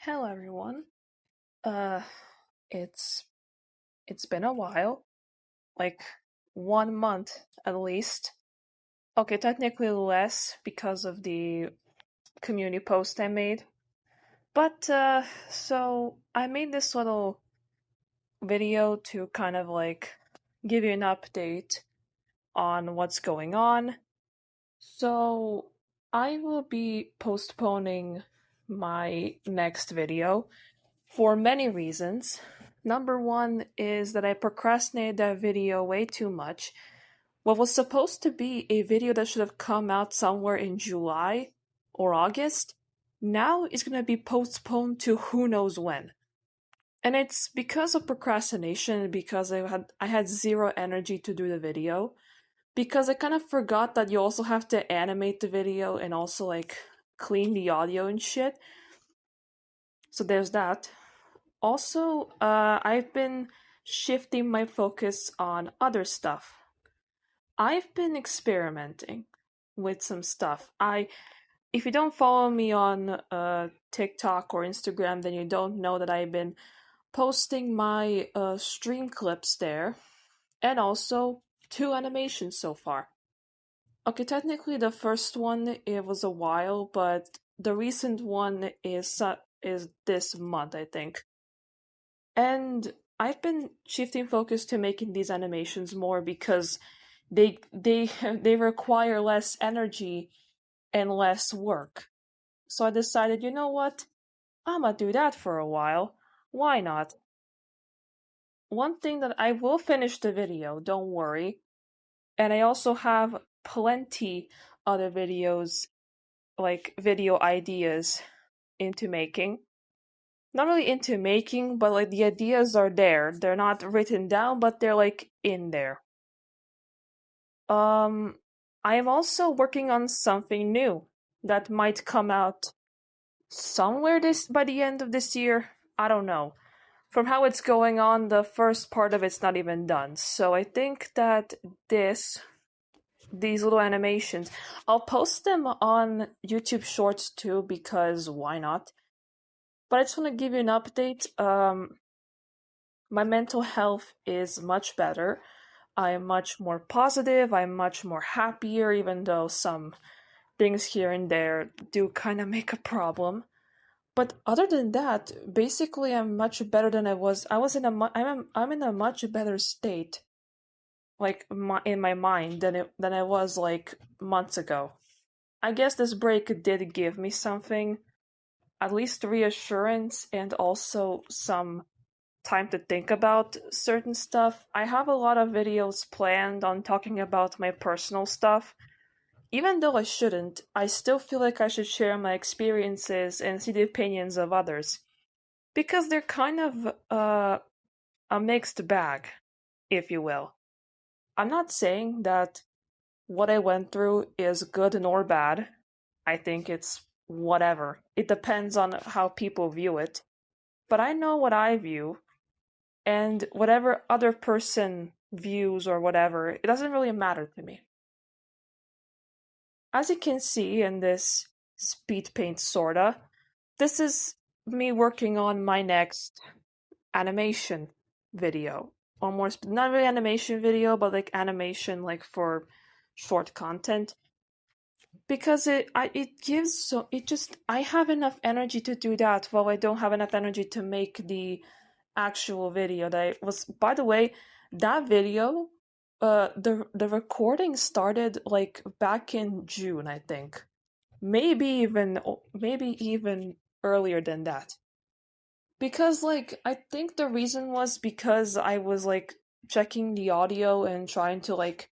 Hello everyone. Uh it's it's been a while, like 1 month at least. Okay, technically less because of the community post I made. But so I made this little video to kind of like give you an update on what's going on. So I will be postponing my next video for many reasons. Number one is that I procrastinated that video way too much. What was supposed to be a video that should have come out somewhere in July or August, now is going to be postponed to who knows when. And it's because of procrastination, because I had zero energy to do the video, because I kind of forgot that you also have to animate the video and also like clean the audio and shit. So there's that. Also, I've been shifting my focus on other stuff. I've been experimenting with some stuff. If you don't follow me on TikTok or Instagram, then you don't know that I've been posting my stream clips there, and also 2 animations so far. Okay, technically the first one it was a while, but the recent one is this month, I think. And I've been shifting focus to making these animations more because they require less energy and less work. So I decided, you know what? I'm gonna do that for a while. Why not? One thing that I will finish the video, don't worry. And I also have plenty other videos, like video ideas into making. Not really into making, but like the ideas are there. They're not written down, but they're like in there. I am also working on something new that might come out somewhere this by the end of this year. I don't know. From how it's going on, the first part of it's not even done. So I think that these little animations, I'll post them on YouTube Shorts too because why not? But I just want to give you an update. My mental health is much better. I'm much more positive. I'm much more happier, even though some things here and there do kind of make a problem. But other than that, basically, I'm much better than I was. I'm in a much better state, like in my mind than I was like months ago. I guess this break did give me something, at least reassurance and also some time to think about certain stuff. I have a lot of videos planned on talking about my personal stuff. Even though I shouldn't, I still feel like I should share my experiences and see the opinions of others. Because they're kind of a mixed bag, if you will. I'm not saying that what I went through is good nor bad. I think it's whatever. It depends on how people view it. But I know what I view, and whatever other person views or whatever, it doesn't really matter to me. As you can see in this speed paint sorta, this is me working on my next animation video. Almost not really animation video, but like animation like for short content. Because it gives so it just I have enough energy to do that while I don't have enough energy to make the actual video that I was, by the way, that video the recording started like back in June, I think. Maybe even earlier than that. Because like I think the reason was because I was like checking the audio and trying to like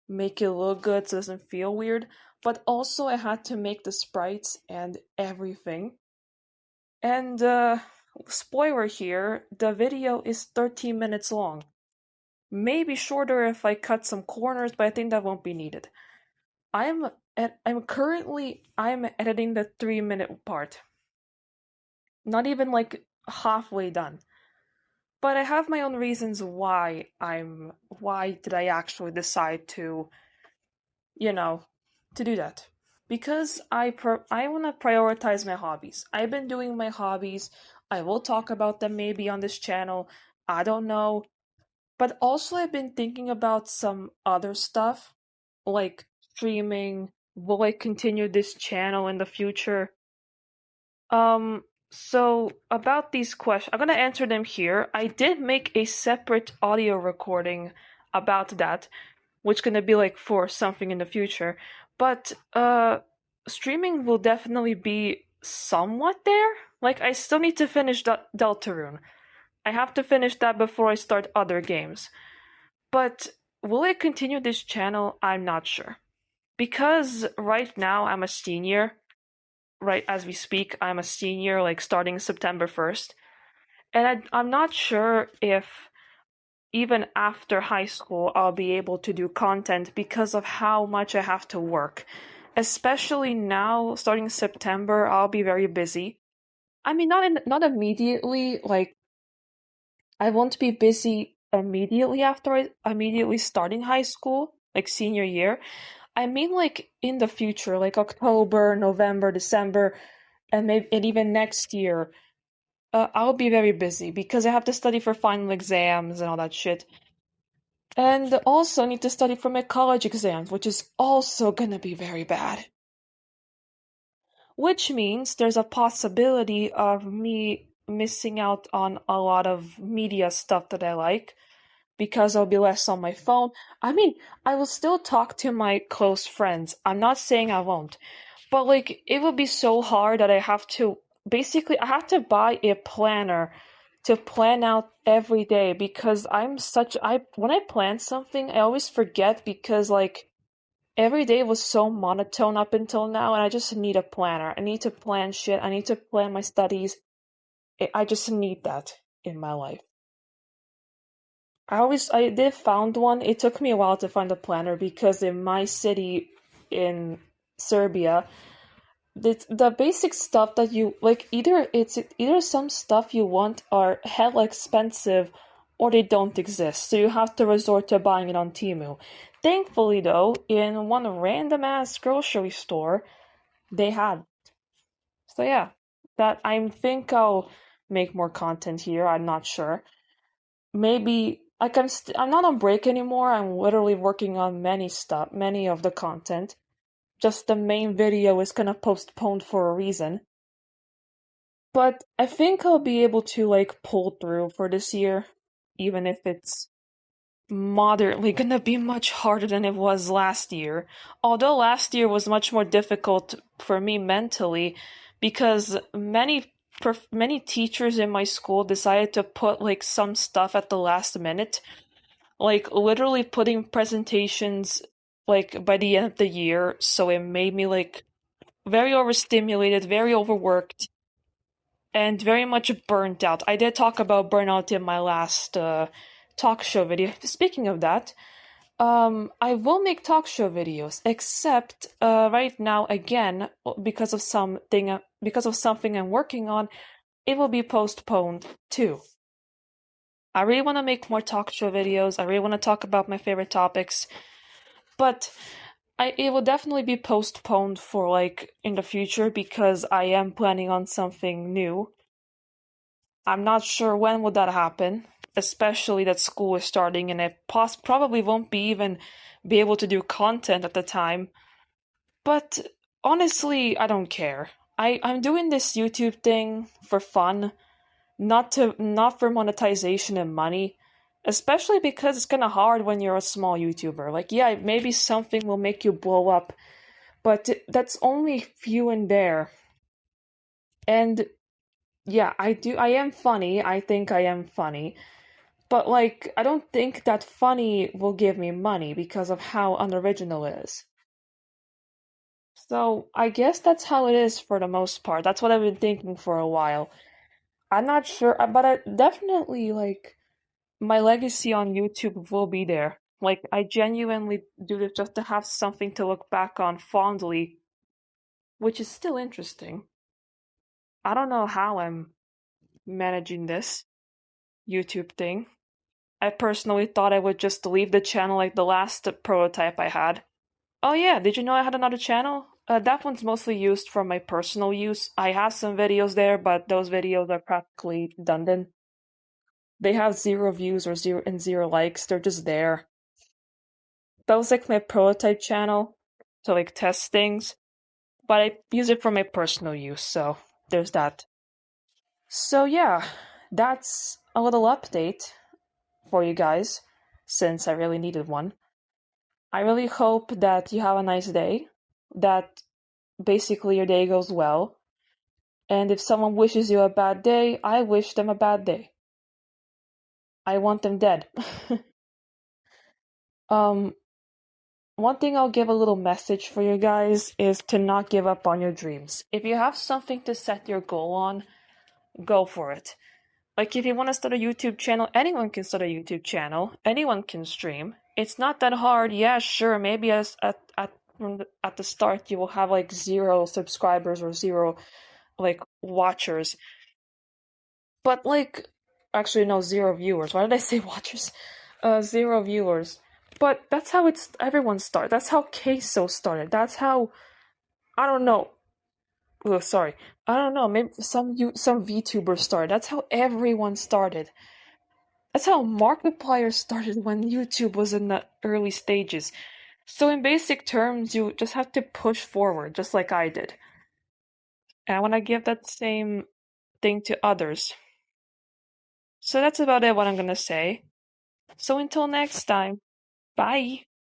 make it look good so it doesn't feel weird, but also I had to make the sprites and everything. And spoiler here, the video is 13 minutes long. Maybe shorter if I cut some corners, but I think that won't be needed. I'm editing the 3-minute part. Not even like halfway done. But I have my own reasons why did I actually decide to, to do that. because I want to prioritize my hobbies. I've been doing my hobbies. I will talk about them maybe on this channel. I don't know. But also I've been thinking about some other stuff like streaming. Will I continue this channel in the future? So about these questions, I'm gonna answer them here. I did make a separate audio recording about that, which gonna be like for something in the future. But streaming will definitely be somewhat there. Like I still need to finish Deltarune. I have to finish that before I start other games. But will I continue this channel? I'm not sure. Because right now I'm a senior, right as we speak, I'm a senior, like starting September 1st. And I'm not sure if even after high school I'll be able to do content because of how much I have to work. Especially now, starting September, I'll be very busy. I mean, not immediately, like, I won't be busy immediately after immediately starting high school, like senior year. I mean, like in the future, like October, November, December, and even next year, I'll be very busy because I have to study for final exams and all that shit. And also need to study for my college exams, which is also gonna be very bad. Which means there's a possibility of me missing out on a lot of media stuff that I like because I'll be less on my phone. I mean, I will still talk to my close friends. I'm not saying I won't. But like it would be so hard that I have to basically I have to buy a planner to plan out every day because I when I plan something, I always forget because like every day was so monotone up until now and I just need a planner. I need to plan shit. I need to plan my studies. I just need that in my life. I did found one. It took me a while to find a planner because in my city in Serbia, the basic stuff that you like either some stuff you want are hella expensive or they don't exist. So you have to resort to buying it on Temu. Thankfully though, in one random ass grocery store, they had. So yeah, that I think I'll make more content here. I'm not sure. Maybe like I'm not on break anymore. I'm literally working on many of the content. Just the main video is kind of postponed for a reason. But I think I'll be able to like pull through for this year, even if it's moderately gonna be much harder than it was last year. Although last year was much more difficult for me mentally because many teachers in my school decided to put like some stuff at the last minute, like literally putting presentations like by the end of the year, so it made me like very overstimulated, very overworked, and very much burnt out. I did talk about burnout in my last talk show video. Speaking of that, I will make talk show videos, except right now again because of something I'm working on, it will be postponed too. I really want to make more talk show videos. I really want to talk about my favorite topics, but it will definitely be postponed for like in the future because I am planning on something new. I'm not sure when will that happen, especially that school is starting and I probably won't be even be able to do content at the time. But honestly, I don't care. I'm doing this YouTube thing for fun, not for monetization and money, especially because it's kind of hard when you're a small YouTuber. Like, yeah, maybe something will make you blow up, but that's only few and there. And yeah, I am funny. I think I am funny. But like, I don't think that funny will give me money because of how unoriginal it is. So I guess that's how it is for the most part. That's what I've been thinking for a while. I'm not sure, but I definitely like my legacy on YouTube will be there. Like, I genuinely do this just to have something to look back on fondly, which is still interesting. I don't know how I'm managing this YouTube thing. I personally thought I would just leave the channel like the last prototype I had. Oh yeah, did you know I had another channel? That one's mostly used for my personal use. I have some videos there, but those videos are practically redundant. They have 0 views or 0 likes. They're just there. That was like my prototype channel to like test things, but I use it for my personal use, so there's that. So yeah, that's a little update for you guys, since I really needed one. I really hope that you have a nice day, that basically your day goes well, and if someone wishes you a bad day, I wish them a bad day. I want them dead. um, One thing I'll give a little message for you guys is to not give up on your dreams. If you have something to set your goal on, go for it. Like if you want to start a YouTube channel, anyone can start a YouTube channel. Anyone can stream. It's not that hard. Yeah, sure. Maybe at the start you will have like 0 subscribers or 0 like watchers. But like, actually no, 0 viewers. Why did I say watchers? 0 viewers. But that's how everyone started. That's how Queso started. That's how, I don't know. Oh, sorry. I don't know. Maybe some VTubers started. That's how everyone started. That's how Markiplier started when YouTube was in the early stages. So in basic terms, you just have to push forward, just like I did. And I want to give that same thing to others. So that's about it, what I'm gonna say. So until next time, bye!